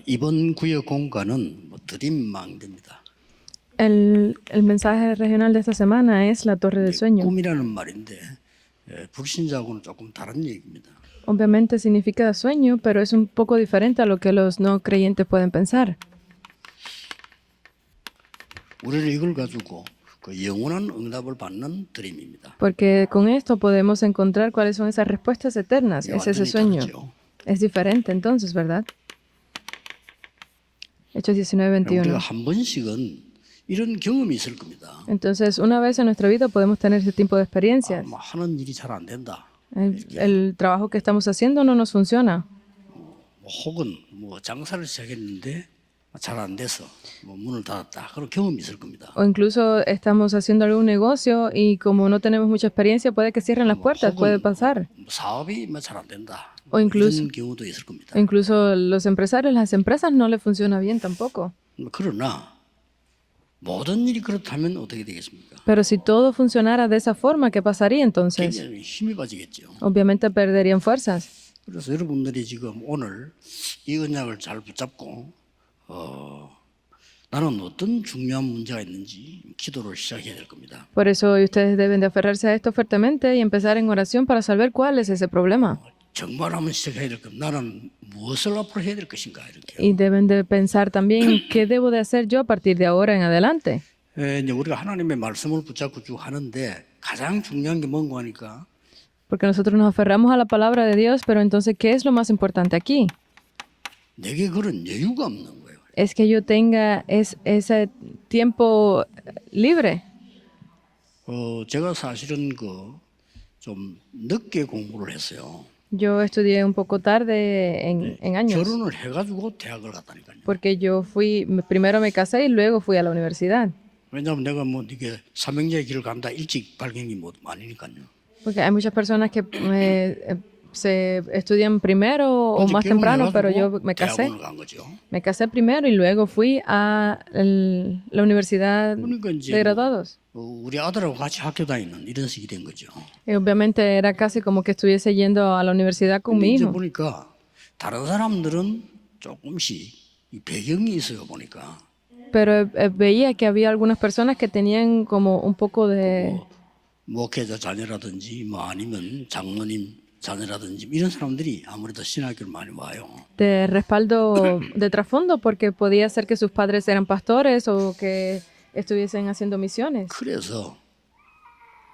이번 구역 공간은 드림망대입니다. El mensaje regional de esta semana es la torre del sueño. 꿈이라는 말인데 불신자하고는 조금 다른 얘기입니다. Obviamente significa sueño, pero es un poco diferente a lo que los no creyentes pueden pensar. 우리는 이걸 가지고 그 영원한 응답을 받는 드림입니다. Porque con esto podemos encontrar cuáles son esas respuestas eternas. Es ese sueño. Es diferente entonces, ¿verdad? Hechos 19:21. 우리가 한 번씩은 이런 경험이 있을 겁니다. Entonces, una vez en nuestra vida podemos tener ese tipo de experiencias. 하는 일이 잘 안 된다. El trabajo que estamos haciendo no nos funciona. 혹은 장사를 시작했는데 잘 안 돼서 문을 닫았다. 그런 경험이 있을 겁니다. O incluso estamos haciendo algún negocio y como no tenemos mucha experiencia, puede que cierren las puertas, puede pasar. 사업이 잘 안 된다. O incluso, 이런 경우도 있을 겁니다. incluso los empresarios, las empresas no les funciona bien tampoco. 그러나 모든 일이 그렇다면 어떻게 되겠습니까? Pero si todo funcionara de esa forma, ¿qué pasaría entonces? 굉장히 힘이 빠지겠죠. Obviamente perderían fuerzas. 그래서 여러분들이 지금 오늘 이 언약을 잘 붙잡고 나는 어떤 중요한 문제가 있는지 기도를 시작해야 될 겁니다. Por eso ustedes deben de aferrarse a esto fuertemente y empezar en oración para saber cuál es ese problema. 정말 한번 시작해야 될 겁니다. 나는 무엇을 앞으로 해야 될 것인가 이렇게. Y deben de pensar también qué debo de hacer yo a partir de ahora en adelante. 이제 우리가 하나님의 말씀을 붙잡고 쭉 하는데 가장 중요한 게 뭔가 하니까 Porque nosotros nos aferramos a la palabra de Dios, pero entonces, ¿qué es lo más importante aquí? 내게 그런 여유가 없는 거예요. Es que yo tenga ese tiempo libre. 제가 사실은 좀 늦게 공부를 했어요. Yo estudié un poco tarde en años, 결혼을 해가지고 대학을 갔다니까요. porque yo primero me casé y luego fui a la universidad. 왜냐하면 내가 이게 삼형제의 길을 간다 일찍 발견이 아니니까요. Porque hay muchas personas que se estudian primero o más temprano, pero yo me casé. 대학원을 간 거죠. Me casé primero y luego fui a la universidad 그러니까 이제 de graduados. 우리 아들하고 같이 학교 다니는 이런 식이 된 거죠. Y obviamente era casi como que estuviese yendo a la universidad con mi 이제 hijo. 보니까 다른 사람들은 조금씩 이 배경이 있어요 보니까. Pero veía que había algunas personas que tenían como un poco de... 목회자 자녀라든지 아니면 장로님 자녀라든지 이런 사람들이 아무래도 신학교를 많이 와요. de respaldo de trasfondo, porque podía ser que sus padres eran pastores o que estuviesen haciendo misiones. 그래서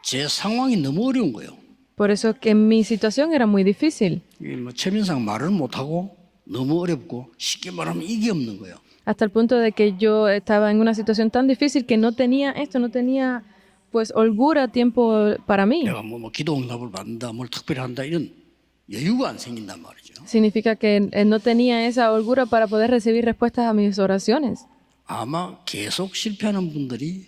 제 상황이 너무 어려운 거예요. Por eso que mi situación era muy difícil. 최민상 말을 못하고 너무 어렵고 쉽게 말하면 이게 없는 거예요. Hasta el punto de que yo estaba en una situación tan difícil que no tenía pues holgura, tiempo para mí. 내가 기도 응답을 받는다, 뭘 특별히 한다 이런 여유가 안 생긴단 말이죠. Significa que no tenía esa holgura para poder recibir respuestas a mis oraciones. 아마 계속 실패하는 분들이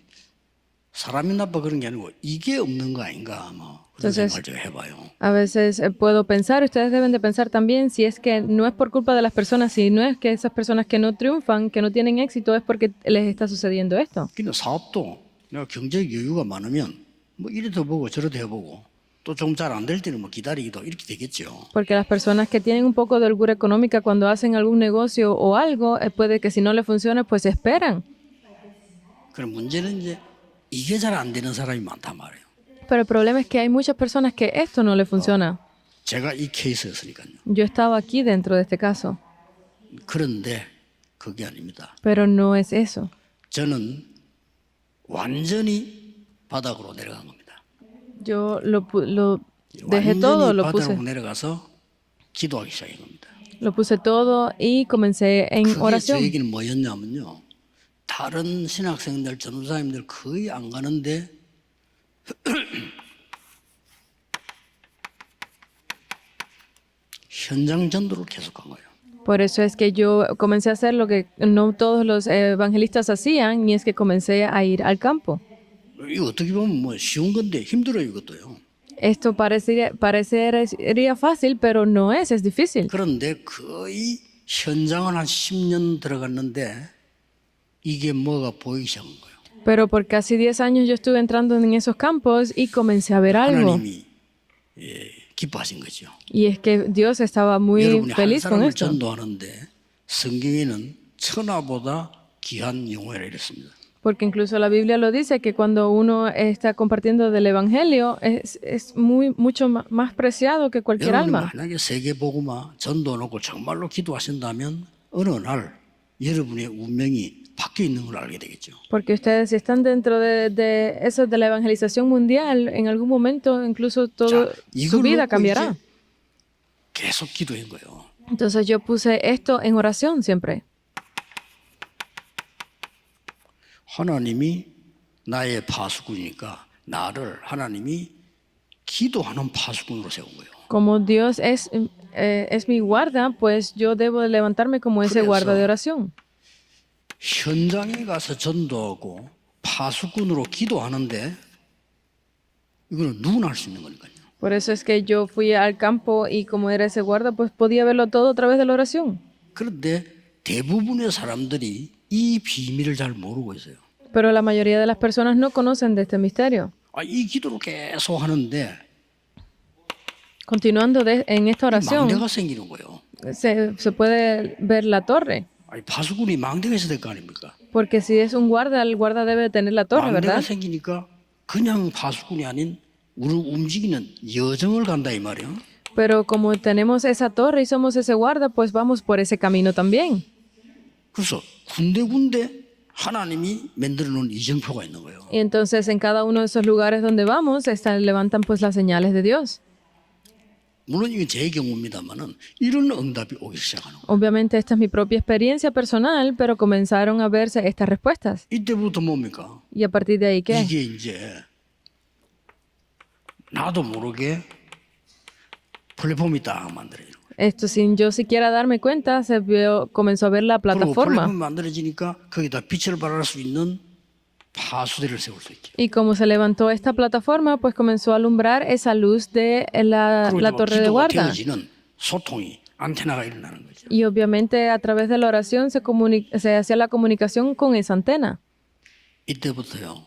사람이 나빠 그런 게 아니고 이게 없는 거 아닌가 그런 생각을 제가 해봐요. A veces puedo pensar, ustedes deben de pensar también, si es que no es por culpa de las personas, si no es que esas personas que no triunfan, que no tienen éxito, es porque les está sucediendo esto. 근데 사업도 내가 경제적 여유가 많으면 이래도 보고 저래도 해보고 또 좀 잘 안 될 때는 기다리기도 이렇게 되겠죠. Porque las personas que tienen un poco de holgura económica cuando hacen algún negocio o algo, puede que si no les funciona, pues esperan. 그럼 문제는 이제 이게 잘 안 되는 사람이 많단 말이에요. Pero el problema es que hay muchas personas que esto no les funciona. 제가 이 케이스였으니까요. Yo estaba aquí dentro de este caso. 그런데 그게 아닙니다. Pero no es eso. 저는 완전히 바닥으로 내려간 겁니다. Yo lo dejé todo, 완전히 바닥으로 내려가서 기도하기 시작한 겁니다. lo puse todo y comencé en 그게 oración. 제 얘기는 뭐였냐면요. 다른 신학생들, 전도사님들 거의 안 가는데 현장 전도를 계속한 거예요. Por eso es que yo comencé a hacer lo que no todos los evangelistas hacían, y es que comencé a ir al campo. 이거 어떻게 보면 쉬운 건데 힘들어요, 이것도요. Esto parecería fácil, pero no es difícil. 그런데 거의 현장을 한 10년 들어갔는데 이게 뭐가 보이기 시작한 거예요. Pero por casi 10 años yo estuve entrando en esos campos y comencé a ver algo. 하나님이 기뻐하신 거죠. Y es que Dios estaba muy 여러분이 한 feliz con 사람을 esto. 전도하는데 성경에는 천하보다 귀한 영혼이라 이랬습니다. Porque incluso la Biblia lo dice que cuando uno está compartiendo del Evangelio es mucho más preciado que cualquier 여러분이 alma. 만약에 세계복음화 전도 놓고 정말로 기도하신다면 어느 날 여러분의 운명이 바뀌어 있는 걸 알게 되겠죠. Porque ustedes si están dentro de eso de la evangelización mundial, en algún momento incluso toda su 이걸 vida 놓고 cambiará. 이제 계속 기도한 거예요. Entonces yo puse esto en oración siempre. 하나님이 나의 파수꾼이니까 나를 하나님이 기도하는 파수꾼으로 세운 거예요. Como Dios es mi guarda, pues yo debo de levantarme como ese guarda de oración. 현장에 가서 전도하고 파수꾼으로 기도하는데 이거는 누구나 할 수 있는 거니까요. Por eso es que yo fui al campo y como era ese guarda, pues podía verlo todo a través de la oración. 그런데 대부분의 사람들이 이 비밀을 잘 모르고 있어요. Pero la mayoría de las personas no conocen de este misterio. 이 기도를 계속 하는데 Continuando en esta oración, 망대가 생기는 거예요. se puede ver la torre. 파수꾼이 망대가 있어야 될 거 아닙니까? Porque si es un guarda, el guarda debe tener la torre, 망대가 ¿verdad? 생기니까 그냥 파수꾼이 아닌 우리 움직이는 여정을 간다 이 말이에요. Pero como tenemos esa torre y somos ese guarda, pues vamos por ese camino también. 그래서 군데군데 하나님이 만들어 놓은 이정표가 있는 거예요. Y entonces en cada uno de esos lugares donde vamos, levantan pues las señales de Dios. 물론 이건 제 경우입니다만은 이런 응답이 오기 시작하는 거예요. Obviamente esta es mi propia experiencia personal, pero comenzaron a verse estas respuestas. 이때부터 뭡니까? Y a partir de ahí, ¿qué? 이게 이제 나도 모르게 플랫폼이 딱 만들어요. Esto sin yo siquiera darme cuenta, comenzó a ver la 그리고 plataforma. 플랫폼이 만들어지니까 거기다 빛을 발할 수 있는 파수대를 세울 수 있죠. Y como se levantó esta plataforma, pues comenzó a alumbrar esa luz de la torre de 기도가 guarda. 되어지는 소통이 안테나가 일어나는 거죠. Y obviamente a través de la oración se hacía la comunicación con esa antena. 이때부터요.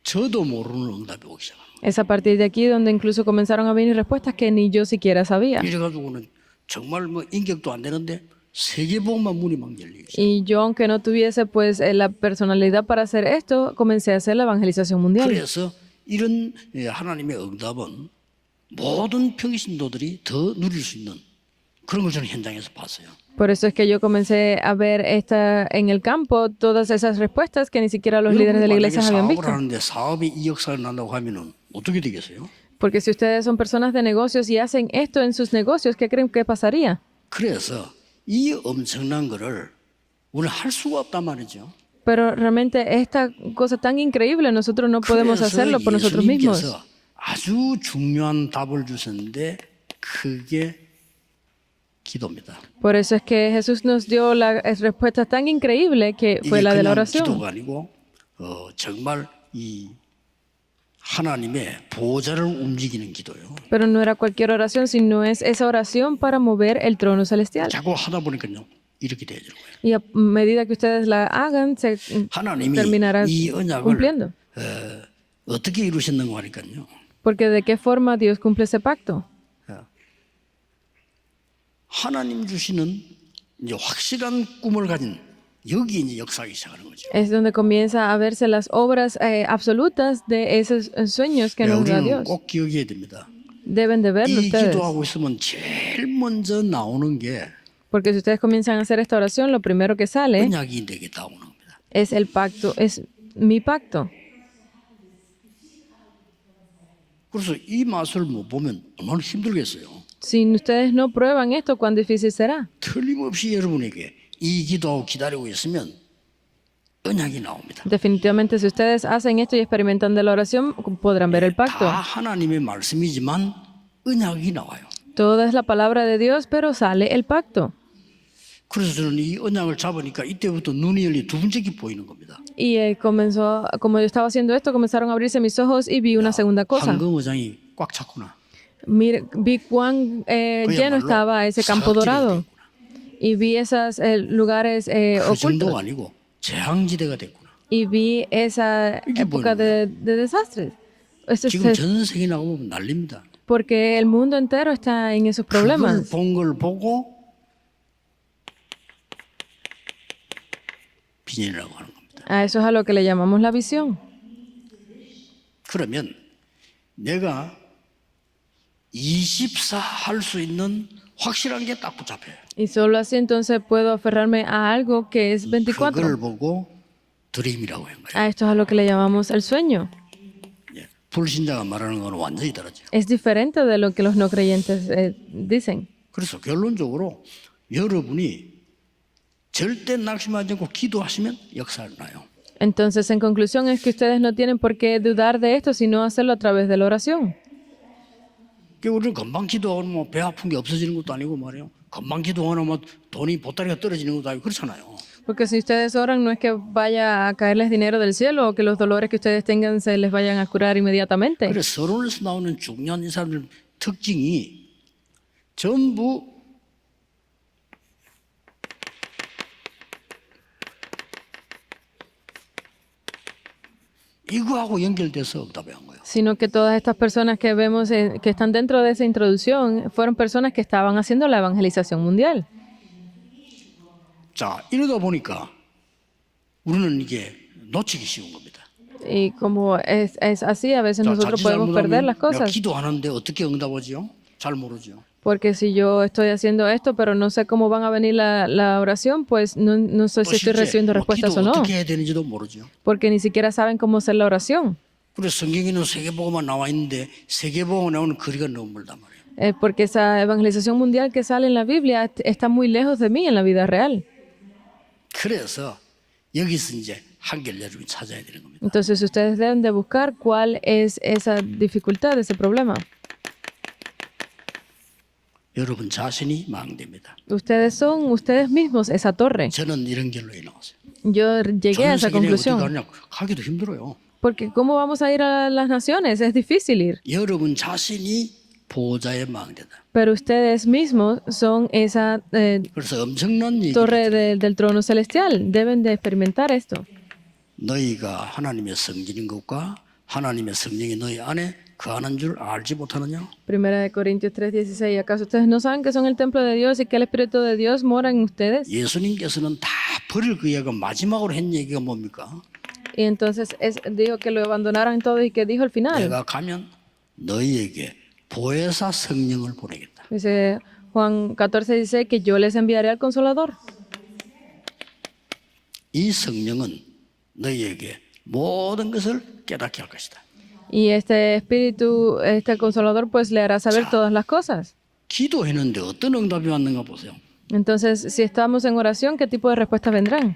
저도 모르는 응답이 오기 시작합니다. Es a partir de aquí donde incluso comenzaron a venir respuestas que ni yo siquiera sabía. 이래가지고는 정말 뭐 인격도 안 되는데 세계복음만 문이 막 열리기 시작. Y yo, aunque no tuviese pues la personalidad para hacer esto, comencé a hacer la evangelización mundial. 그래서 이런 하나님의 응답은 모든 평신도들이 더 누릴 수 있는 그런 걸 저는 현장에서 봤어요. Por eso es que yo comencé a ver en el campo todas esas respuestas que ni siquiera los líderes de la iglesia habían 사업을 visto. 하는데 사업이 이 역사를 난다고 하면은 어떻게 되겠어요? Porque si ustedes son personas de negocios y hacen esto en sus negocios, ¿qué creen que pasaría? 그래서 이 엄청난 거를 우리는 할 수가 없단 말이죠. Pero realmente esta cosa tan increíble nosotros no podemos hacerlo por nosotros mismos. 예수님께서 아주 중요한 답을 주셨는데 그게 기도입니다. Por eso es que Jesús nos dio la respuesta tan increíble que fue 이게 la de la 그냥 oración. 기도가 아니고 정말 이 하나님의 보좌를 움직이는 기도예요. Pero no era cualquier oración, sino es esa oración para mover el trono celestial. 자꾸 하다 보니까요 이렇게 되어지는 거예요. Y a medida que ustedes la hagan, se 하나님이 terminará 이 언약을 cumpliendo. 어떻게 이루셨는가 하니까요. Porque de qué forma Dios cumple ese pacto. 하나님 주시는 이제 확실한 꿈을 가진 여기 이제 역사하기 시작하는 거죠. Es donde comienza a verse las obras absolutas de esos sueños que nos da 우리는 Dios. 꼭 기억해야 됩니다. Deben de verlo 이 ustedes. 기도하고 있으면 제일 먼저 나오는 게 Porque si ustedes comienzan a hacer esta oración, lo primero que sale 언약이 내게 나오는 겁니다. es el pacto, es mi pacto. 그래서 이 맛을 못 보면 얼마나 힘들겠어요. Si ustedes no prueban esto, ¿cuán difícil será? 틀림없이 여러분에게 이 기도하고 기다리고 있으면 언약이 나옵니다. Definitivamente, si ustedes hacen esto y experimentan de la oración, podrán ver el pacto. 다 하나님의 말씀이지만 언약이 나와요. Toda es la palabra de Dios, pero sale el pacto. 그래서 저는 이 언약을 잡으니까 이때부터 눈이 열리 두 번째 게 보이는 겁니다. Y como yo estaba haciendo esto, comenzaron a abrirse mis ojos y vi una segunda cosa. 황금어장이 꽉 찼구나. Vi cuán lleno estaba ese campo dorado. Y vi esos lugares 그 ocultos. 정도가 아니고 재앙지대가 됐구나. Y vi esa 이게 época de desastres. 지금 전 세계 나가보면 난립니다. Porque el mundo entero está en esos problemas. 본 걸 보고 비전이라고 하는 겁니다. A eso es a lo que le llamamos la visión. 그러면 내가 24 할 수 있는 확실한 게 딱 붙잡혀요. Y solo así entonces puedo aferrarme a algo que es 그걸 24. 보고 드림이라고 하는 거예요. A esto es a lo que le llamamos el sueño. 예, 불신자가 말하는 건 완전히 다르죠. Es diferente de lo que los no creyentes dicen. 그래서 결론적으로 여러분이 절대 낙심하지 않고 기도하시면 역사를 나요. Entonces, en conclusión, es que ustedes no tienen por qué dudar de esto, sino hacerlo a través de la oración. 그러니까 우리는 금방 기도하고 뭐 배 아픈 게 없어지는 것도 아니고 말이에요. 금방 기도하면 뭐 돈이 보따리가 떨어지는 것도 아니고 그렇잖아요. Porque si ustedes oran, no es que vaya a caerles dinero del cielo o que los dolores que ustedes tengan se les vayan a curar inmediatamente. 그래서 서론에서 나오는 중요한 이 사람들 특징이 전부 이거하고 연결돼서 응답해 한 거예요. Sino que todas estas personas que vemos que están dentro de esa introducción fueron personas que estaban haciendo la evangelización mundial. 자, 이러다 보니까 우리는 이게 놓치기 쉬운 겁니다. Y como es así, a veces 자, nosotros 자칫 podemos perder las 잘못하면 내가 cosas. 기도하는데 어떻게 응답하지요? 잘 모르죠. Porque si yo estoy haciendo esto, pero no sé cómo van a venir la oración, pues no sé 또 si estoy 실제 recibiendo 뭐 respuestas 기도 o no. 어떻게 해야 되는지도 모르죠. Porque ni siquiera saben cómo hacer la oración. 그래서 성경에는 세계복음만 나와 있는데 세계복음에 나오는 거리가 너무 멀단 말이에요. Porque esa evangelización mundial que sale en la Biblia está muy lejos de mí en la vida real. 그래서 여기서 이제 한계를 여러분이 찾아야 되는 겁니다. Entonces ustedes deben de buscar cuál es esa dificultad, ese problema. 여러분 자신이 망대입니다. Ustedes son ustedes mismos esa torre. 저는 이런 결론이 나왔어요. Yo llegué a 전 esa 세계에 어떻게 conclusión. 가느냐 가기도 힘들어요. Porque ¿cómo vamos a ir a las naciones? Es difícil ir. 여러분 자신이 보호자의 망대다. Pero ustedes mismos son esa 그래서 엄청난 얘기. torre del trono celestial. Deben de experimentar esto. 너희가 하나님의 성질인 것과 하나님의 성령이 너희 안에 거하는 줄 알지 못하느냐? Primera de Corintios 3:16. ¿Acaso ustedes no saben que son el templo de Dios y que el Espíritu de Dios mora en ustedes? 예수님께서는 다 버릴 그 얘기가 마지막으로 한 얘기가 뭡니까? Y entonces dijo que lo abandonaran todos y que dijo al final. 내가 가면 너희에게 보혜사 성령을 보내겠다. Dice Juan 14:16 que yo les enviaré al Consolador. 이 성령은 너희에게 모든 것을 깨닫게 할 것이다. Y este Espíritu, este Consolador, pues le hará saber todas las cosas. 기도했는데 어떤 응답이 왔는가 보세요. Entonces, si estamos en oración, ¿qué tipo de respuestas vendrán?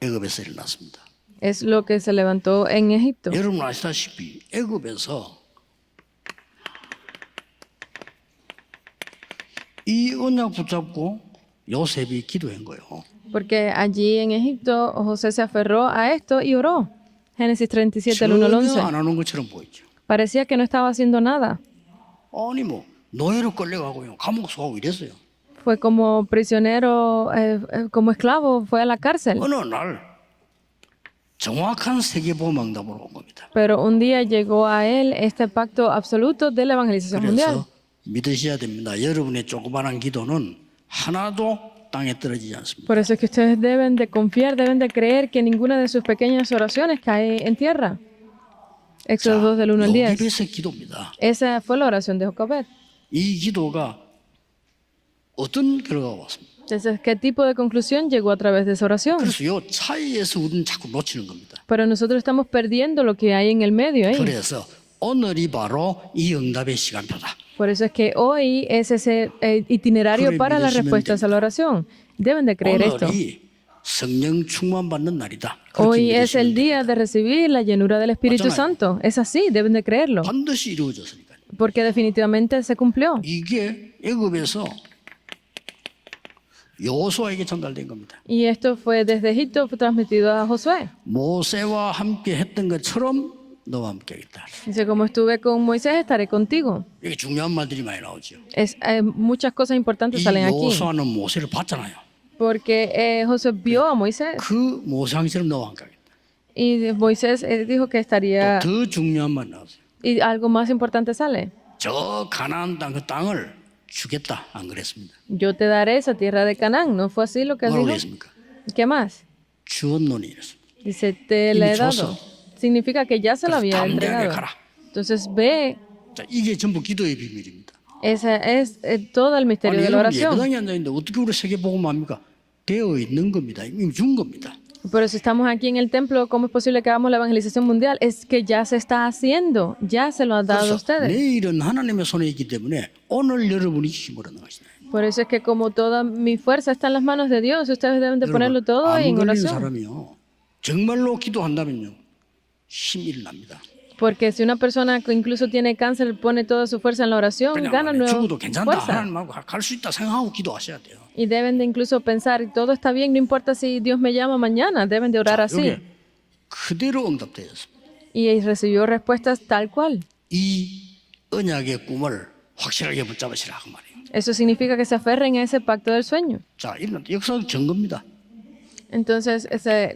애굽에서 일어났습니다. Es lo que se levantó en Egipto. 여러분 아시다시피 애굽에서 이 언약 붙잡고 요셉이 기도한 거예요. Porque allí en Egipto José se aferró a esto y oró. Génesis 37, el 1 al 전혀 11. 안 하는 것처럼 보이죠. Parecía que no estaba haciendo nada. 아니 뭐 노예로 끌려가고요. 감옥 소하고 이랬어요. Fue como prisionero, como esclavo, fue a la cárcel. 어느 날 정확한 세계보험 응답으로 온 겁니다. Pero un día llegó a él este pacto absoluto de la evangelización mundial. 그래서 믿으셔야 됩니다. 여러분의 조그마한 기도는 하나도 땅에 떨어지지 않습니다. Por eso es que ustedes deben de confiar, deben de creer que ninguna de sus pequeñas oraciones cae en tierra. Éxodo 2 del 1 al 10. 요셉의 기도입니다. Esa fue la oración de Jocabed. 이 기도가 어떤 결과가 왔습니다. Entonces, ¿qué tipo de conclusión llegó a través de esa oración? 그래서 이 차이에서 우리는 자꾸 놓치는 겁니다. Pero nosotros estamos perdiendo lo que hay en el medio. 그래서 오늘이 바로 이 응답의 시간표다. Por eso es que hoy es ese itinerario para las respuestas a la oración. Deben de creer esto. 오늘이 성령 충만 받는 날이다. Hoy 그렇게 es el 믿으시면 día de recibir la llenura del Espíritu 맞잖아요. Santo. Es así, deben de creerlo. 반드시 이루어졌으니까요. Porque definitivamente se cumplió. 이게 애굽에서 여호수아에게 전달된 겁니다. Y esto fue desde Egipto, fue transmitido a Josué. 모세와 함께 했던 것처럼 너와 함께 하겠다. Dice, como estuve con Moisés, estaré contigo. 이게 중요한 말들이 많이 나오죠. Muchas cosas importantes 이 salen aquí. 여호수아는 모세를 봤잖아요. Porque Josué vio a Moisés. 그 모세왕처럼 너와 함께 하겠다. Y Moisés dijo que estaría... 더 중요한 말 나왔어요. Y algo más importante sale. 저 가나안 땅 그 땅을 주겠다. 안 그랬습니다. Yo te daré esa tierra de Canaán. ¿No fue así lo que él 뭐라고 dijo? 했습니까? ¿Qué más? 주었노니 이랬습니다. Dice, te la he 이미 dado. 줬어. Significa que ya se lo 그래서 había 담대하게 entregado. 가라. Entonces ve, 자, 이게 전부 기도의 비밀입니다. ese es todo el misterio 아니 de la 여러분 oración. 예배당에 앉아 있는데 어떻게 우리 세계복음 합니까? 되어 있는 겁니다. 이미 준 겁니다. Pero si estamos aquí en el templo, ¿cómo es posible que hagamos la evangelización mundial? Es que ya se está haciendo, ya se lo ha dado a 그래서 ustedes. 내일은 하나님의 손에 있기 때문에 오늘 여러분이 힘을 얻는 것이다. Por eso es que como toda mi fuerza está en las manos de Dios, ustedes deben de ponerlo todo 암 en 걸린 oración. 사람이요 정말로 기도한다면요 힘이 일어납니다. Porque si una persona que incluso tiene cáncer pone toda su fuerza en la oración, gana 그냥 nueva 죽어도 괜찮다 fuerza. 하나님하고 갈 수 있다 생각하고 기도하셔야 돼요. Y deben de incluso pensar, todo está bien, no importa si Dios me llama mañana, deben de orar así. 이게 그대로 응답되었습니다. Y recibió respuestas tal cual. 이 언약의 꿈을 확실하게 붙잡으시라 그 말이에요. Eso significa que se aferren a ese pacto del sueño. 자, 이런 역사적 증거입니다. Entonces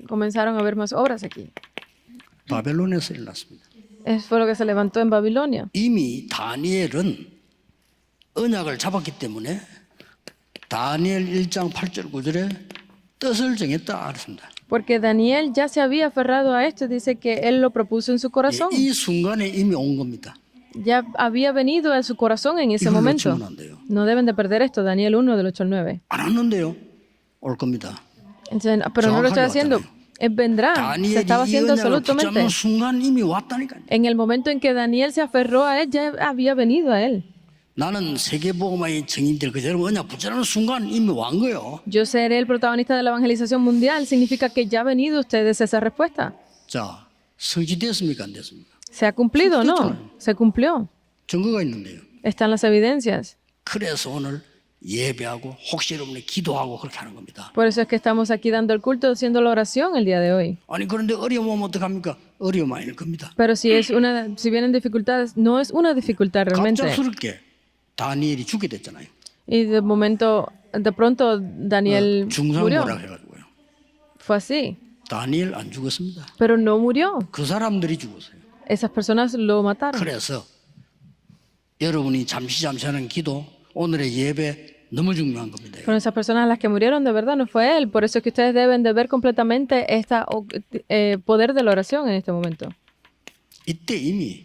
comenzaron a ver más obras aquí. 바벨론에서 일어났습니다. Eso fue lo que se levantó en Babilonia. 이미 다니엘은 언약을 잡았기 때문에 다니엘 1장 8절 9절에 뜻을 정했다 그랬습니다. Porque Daniel ya se había aferrado a esto, dice que él lo propuso en su corazón. 이 순간에 이미 온 겁니다. Ya había venido a su corazón en ese 이걸 momento. 놓치면 안 돼요. No deben de perder esto, Daniel 1 del 8 al 9. 안 왔는데요. 올 겁니다. Entonces, pero no lo estoy haciendo. Vendrá, se estaba 다니엘이 이 haciendo 언약을 absolutamente. 붙잡는 순간 이미 왔다니까요. En el momento en que Daniel se aferró a él, ya había venido a él. 나는 세계복음화의 증인들 그대로 언약 붙잡는 순간 이미 완 거예요. Yo seré el protagonista de la evangelización mundial. Significa que ya ha venido ustedes esa respuesta. 자, 성취됐습니까 안 됐습니까? ¿Se ha cumplido o no? Se cumplió. 증거가 있는데요. Están las evidencias. 그래서 오늘 예배하고 혹시 여러분이 기도하고 그렇게 하는 겁니다. Por eso es que estamos aquí dando el culto, haciendo la oración el día de hoy. 아니 그런데 어려우면 어떡합니까? 어려움 아닐 겁니다. Pero si vienen dificultades, no es una dificultad realmente. 갑작스럽게 다니엘이 죽게 됐잖아요. Y de pronto Daniel murió. 중상모라 해가지고요. Fue así. 다니엘 안 죽었습니다. Pero no murió. 그 사람들이 죽었어요. Esas personas lo mataron. 그래서 여러분이 잠시 하는 기도, 오늘의 예배 너무 중요한 겁니다. Fueron esas personas las que murieron, de verdad, no fue él. Por eso es que ustedes deben de ver completamente este poder de la oración en este momento. 이때 이미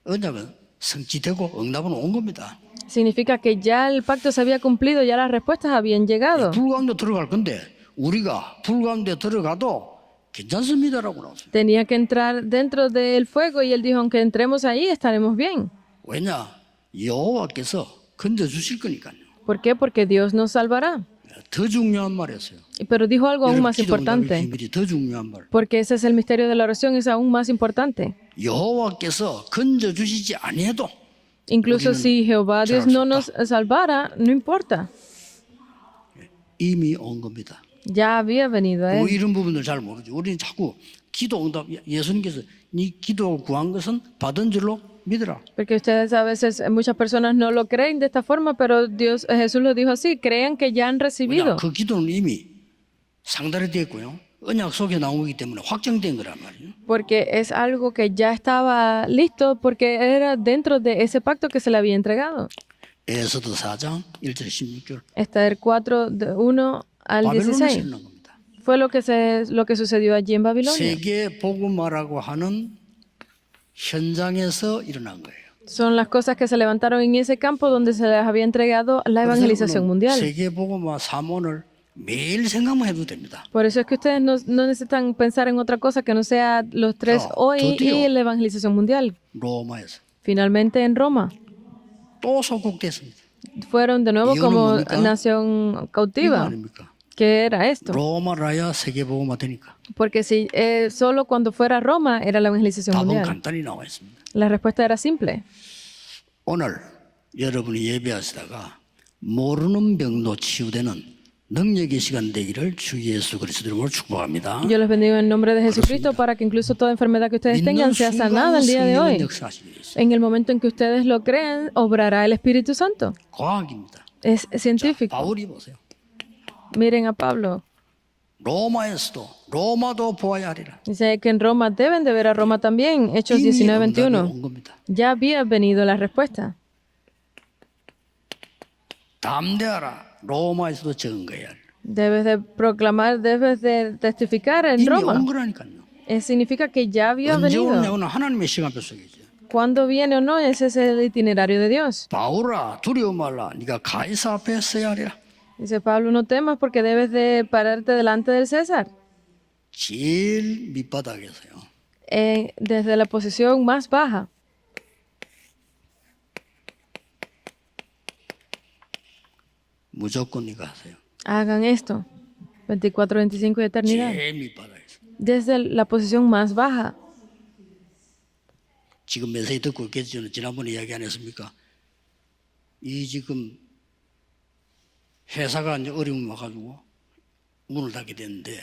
언약은 성취되고 응답은 온 겁니다. Significa que ya el pacto se había cumplido, ya las respuestas habían llegado. 불 가운데 들어갈 건데 우리가 불 가운데 들어가도 괜찮습니다라고 나왔어요. Tenía que entrar dentro del fuego y él dijo, aunque entremos ahí, estaremos bien. 왜냐? 여호와께서 건져 주실 거니까요. ¿Por qué? Porque Dios nos salvará. 더 중요한 말이었어요. Pero dijo algo aún 여러분, más 기도 응답의 importante, 비밀이 더 중요한 말. porque ese es el misterio de la oración, es aún más importante. 여호와께서 건져 주시지 아니해도 Incluso si Jehová Dios no nos salvara, no importa. 이미 온 겁니다. Ya había venido a 뭐 él. 이런 부분들 잘 모르죠. 우리는 자꾸 기도 응답 예수님께서 네 기도 구한 것은 받은 줄로 믿으라. Porque ustedes a veces, muchas personas no lo creen de esta forma, pero Jesús lo dijo así, crean que ya han recibido. 그 기도는 이미 상달이 됐고요. 언약 속에 나온 거기 때문에 확정된 거란 말이에요. Porque es algo que ya estaba listo, porque era dentro de ese pacto que se le había entregado. 에스더 4장 1절 16절. Esther 4, 1 al 바벨론에서 16. 일어난 겁니다. Fue lo que sucedió allí en Babilonia. 세계 복음화라고 하는 현장에서 일어난 거예요. Son las cosas que se levantaron en ese campo donde se les había entregado la evangelización mundial. 세계 복음화 사문을 매일 생각만 해도 됩니다. Por eso es que ustedes no necesitan pensar en otra cosa que no sea los tres Claro, hoy 드디어. y la evangelización mundial. 로마에서 Finalmente en Roma 또 속국됐습니다. fueron de nuevo ¿Y como uno 뭡니까? nación 이거 cautiva. 아닙니까? ¿Qué era esto? 로마라야 세계 복음화 되니까. Porque si solo cuando fuera Roma era la evangelización 답은 mundial. 간단히 나와 있습니다. La respuesta era simple. 오늘 여러분이 예배하시다가 모르는 병도 치유되는 능력의 시간 되기를 주 예수 그리스도 이름으로 축복합니다. Yo les bendigo en nombre de Jesucristo para que incluso toda enfermedad que ustedes tengan sea sanada el día de hoy. En el momento en que ustedes lo crean, obrará el Espíritu Santo. 과학입니다. Es científico. 바울이 보세요. Miren a Pablo. 로마도 보아야 하리라. Dice que en Roma deben de ver a Roma también. Hechos 이미 19, 응답이 21. 온 겁니다. Ya había venido la respuesta. 담대하라. 로마에서도 증거해야 할. Debes de proclamar, debes de testificar en 이미 온 Roma. 거라니까요. Significa que ya había 언제 venido. 오냐고는 하나님의 시간표 속이죠. ¿Cuándo viene o no? Ese es el itinerario de Dios. 바울아 두려워 말라. 네가 가이사 앞에 서야 하리라. Dice Pablo, no temas porque debes de pararte delante del César. 제일 밑바닥에서요. Desde la posición más baja. 무조건 네가 하세요. Hagan esto. 24, 25 de eternidad. 제일 밑바닥에서. Desde la posición más baja. 지금 메시지 듣고 있겠죠. 지난번에 이야기 안 했습니까? 이 지금 회사가 이제 어려움 와가지고 문을 닫게 됐는데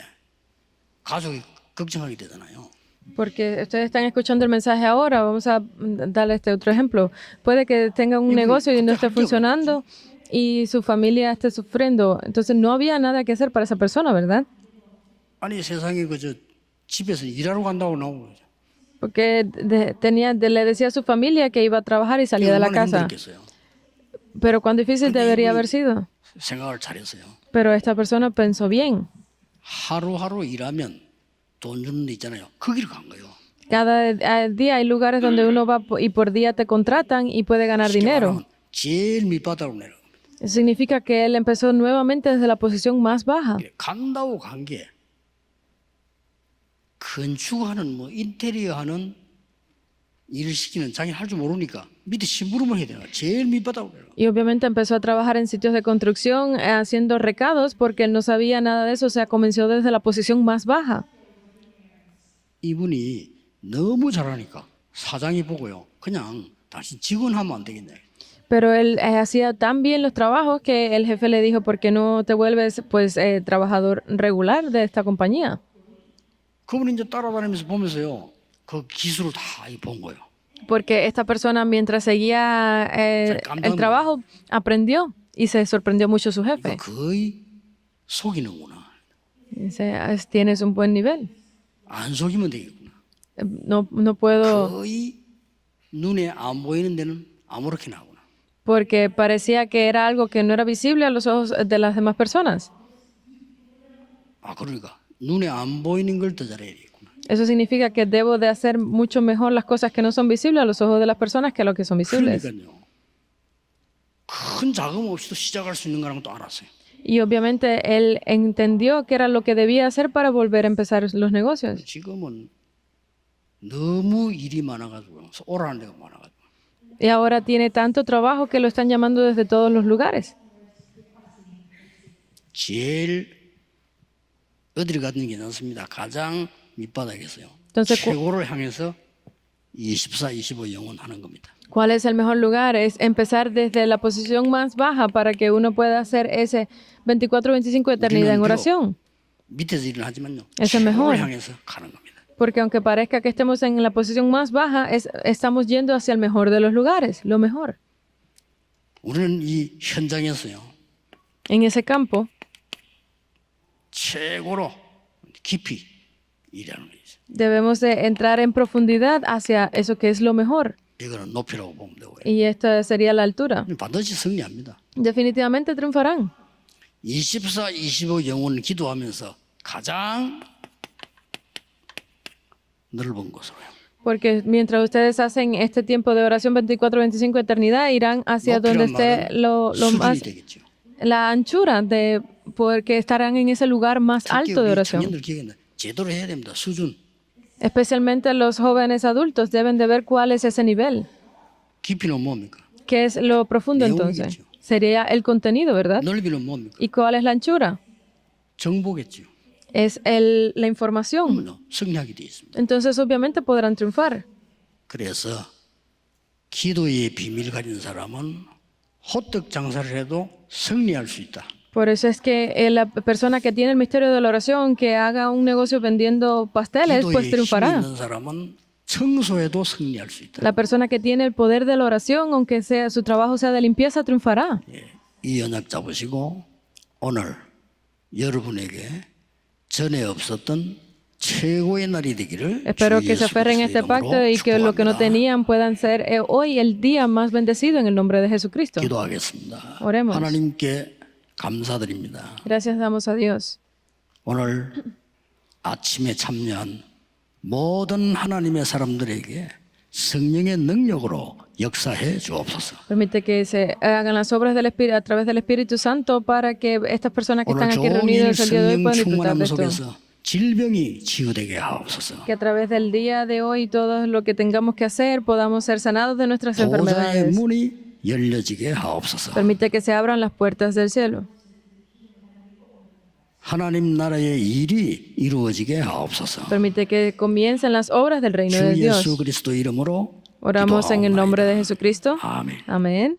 가족이 걱정하게 되잖아요. Porque ustedes están escuchando el mensaje ahora, vamos a darle este otro ejemplo. Puede que tenga un negocio y no esté funcionando y su familia esté sufriendo. Entonces no había nada que hacer para esa persona, ¿verdad? 아니 세상에 그저 집에서 일하러 간다고 나오고 Porque le decía a su familia que iba a trabajar y salía de la 얼마나 casa. 힘들겠어요. Pero cuán difícil debería haber sido. 생각을 잘했어요. Pero esta persona pensó bien. 하루하루 일하면 돈 주는 데 있잖아요. 거기를 간 거예요. Cada día hay lugares donde uno va y por día te contratan y puede ganar 쉽게 dinero. 말하면 제일 밑바닥으로 내려. Eso significa que él empezó nuevamente desde la posición más baja. 간다고 간 게 건축하는 뭐 인테리어 하는 일을 시키는 자기는 할 줄 모르니까 밑에 심부름을 해야 되나 제일 밑바닥으로 내려. Y obviamente empezó a trabajar en sitios de construcción haciendo recados porque él no sabía nada de eso. O sea, comenzó desde la posición más baja. 이분이 너무 잘하니까 사장이 보고요. 그냥 당신 직원 하면 안 되겠냐. Pero él hacía tan bien los trabajos que el jefe le dijo, ¿por qué no te vuelves pues trabajador regular de esta compañía? 그분이 이제 따라다니면서 보면서요. 그 기술을 다 본 거예요. Porque esta persona mientras seguía el trabajo aprendió y se sorprendió mucho su 이거 jefe. 거의 속이는구나. Dice, tienes un buen nivel. 안 속이면 되겠구나. No puedo, 거의 눈에 안 보이는 데는 아무렇게나 하구나. porque parecía que era algo que no era visible a los ojos de las demás personas. 아 그러니까 눈에 안 보이는 걸 더 잘해야 되겠구나. Eso significa que debo de hacer mucho mejor las cosas que no son visibles a los ojos de las personas que lo que son visibles. 그러니까요. 큰 자금 없이도 시작할 수 있는 거라는 것도 알았어요. Y obviamente él entendió que era lo que debía hacer para volver a empezar los negocios. 지금은 너무 일이 많아가지고 오라는 데가 많아가지고 Y ahora tiene tanto trabajo que lo están llamando desde todos los lugares. 제일 어디를 가든 괜찮습니다. 가장 밑바닥에서요. Entonces, 최고를 향해서 24, 25 영원하는 겁니다. ¿Cuál es el mejor lugar? Es empezar desde la posición más baja para que uno pueda hacer ese 24-25 de eternidad en oración. 밑에서 일을 하지만요. Eso es mejor. 최고를 향해서 가는 겁니다. Porque aunque parezca que estemos en la posición más baja, estamos yendo hacia el mejor de los lugares, lo mejor. 우리는 이 현장에서요. En ese campo, 최고로 깊이 일하는 거죠. debemos de entrar en profundidad hacia eso que es lo mejor. 이거는 높이라고 보면 되고요. Y esta sería la altura. 반드시 승리합니다. Definitivamente triunfarán. 24, 25 영혼을 기도하면서 가장 넓은 곳으로요. Porque mientras ustedes hacen este tiempo de oración 24-25 eternidad, irán hacia donde esté lo 수준이 más, 되겠죠. la anchura de, porque estarán en ese lugar más 특히 alto de 우리 oración. 청년들 기억나 제대로 해야 됩니다. 수준. Especialmente los jóvenes adultos deben de ver cuál es ese nivel. 깊이는 뭡니까? ¿Qué es lo profundo entonces? 내용이겠죠. Sería el contenido, ¿verdad? 넓이는 뭡니까? ¿Y cuál es la anchura? 정보겠죠. Es la información. 그러면 승리하게 되어 있습니다. Entonces obviamente podrán triunfar. 그래서 기도의 비밀 가진 사람은 호떡 장사를 해도 승리할 수 있다. Por eso es que la persona que tiene el misterio de la oración, que haga un negocio vendiendo pasteles, pues 기도에 힘 triunfará. 있는 사람은 청소해도 승리할 수 있다. La persona que tiene el poder de la oración, aunque sea su trabajo sea de limpieza, triunfará. 이 언약 잡으시고 오늘 여러분에게 전에 없었던 최고의 날이 되기를 Espero 주 que se 예수 aferren a 그리스도의 este pacto 이름으로 y que lo que no 축복합니다. tenían puedan ser hoy el día más bendecido en el nombre de Jesucristo. 기도하겠습니다. Oremos. 하나님께 감사드립니다. Gracias damos a Dios. 오늘 아침에 참여한 모든 하나님의 사람들에게 성령의 능력으로 역사해 주옵소서. Permite que se hagan las obras del Espíritu a través del Espíritu Santo para que estas personas que 오늘 están aquí 종일 reunidas el día de hoy 성령 puedan disfrutar 충만함 de esto. 속에서 질병이 치유되게 하옵소서. Que a través del día de hoy todo lo que tengamos que hacer podamos ser sanados de nuestras 보좌의 enfermedades. 문이 열려지게 하옵소서. Permite que se abran las puertas del cielo. 하나님 나라의 일이 이루어지게 하옵소서. Permite que comiencen las obras del reino de 주 Dios. 예수 그리스도 이름으로 Oramos en el nombre de Jesucristo. 아멘. Amén.